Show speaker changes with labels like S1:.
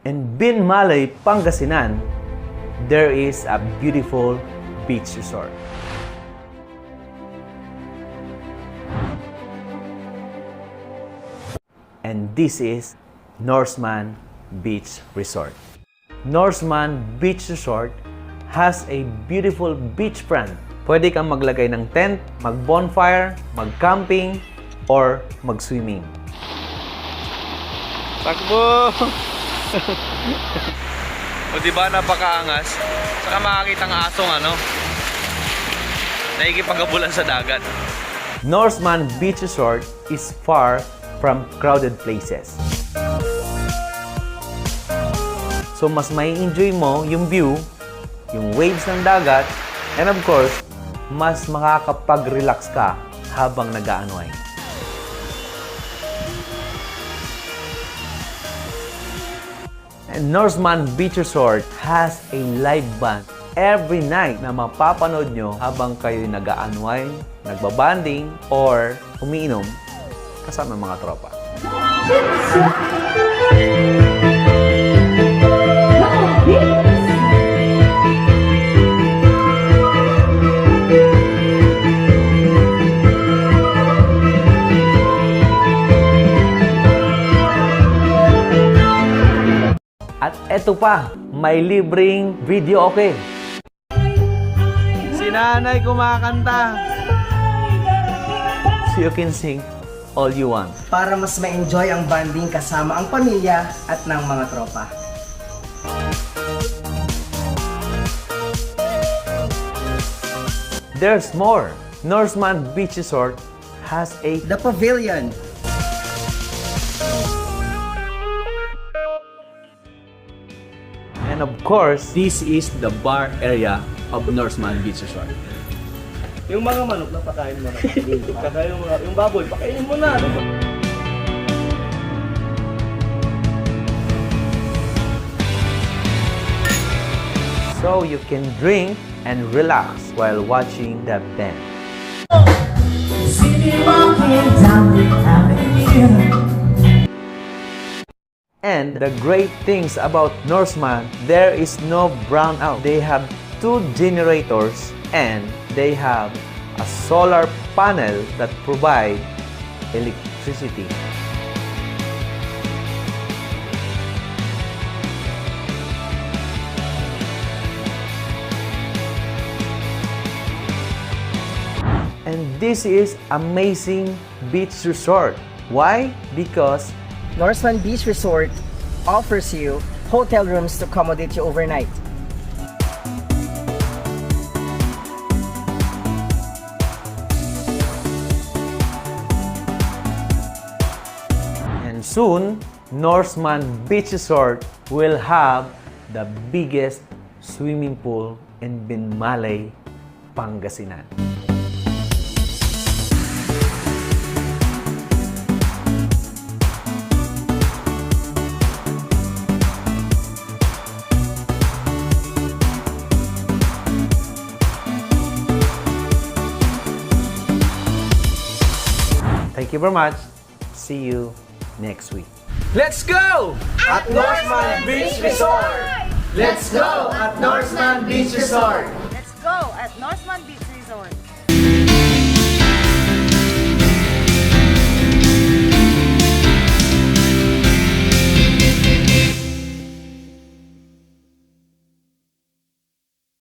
S1: In Binmaley, Pangasinan, there is a beautiful beach resort. And this is Norseman Beach Resort. Norseman Beach Resort has a beautiful beachfront. Pwede kang maglagay ng tent, mag-bonfire, mag-camping, or mag-swimming.
S2: Takbo! O diba, napakaangas? Saka makakita ng asong nakikipagabulan sa dagat.
S1: Norseman Beach Resort is far from crowded places. So mas may enjoy mo yung view, yung waves ng dagat, and of course, mas makakapag-relax ka habang nag-a-unwind. And Norseman Beach Resort has a live band every night na mapapanood nyo habang kayo nag-a-unwind, nagbabanding, or umiinom kasama mga tropa. At eto pa, may libreng video okay.
S2: Si nanay kumakanta.
S1: So you can sing all you want.
S3: Para mas ma-enjoy ang bonding kasama ang pamilya at ng mga tropa.
S1: There's more. Norseman Beach Resort has a
S3: The Pavilion.
S1: And of course, this is the bar area of Norseman Beach Resort.
S3: Yung mga manok na pakain mo na. Yung baboy, pakainin mo na.
S1: So you can drink and relax while watching the band. And the great things about Norseman, there is no brownout. They have 2 generators and they have a solar panel that provide electricity. And this is amazing beach resort. Why? Because
S3: Norseman Beach Resort offers you hotel rooms to accommodate you overnight.
S1: and soon, Norseman Beach Resort will have the biggest swimming pool in Binmaley, Pangasinan. Thank you very much. See you next week.
S2: Let's go!
S3: At Norseman Beach Resort! Let's go at Norseman Beach Resort!
S4: Let's go at Norseman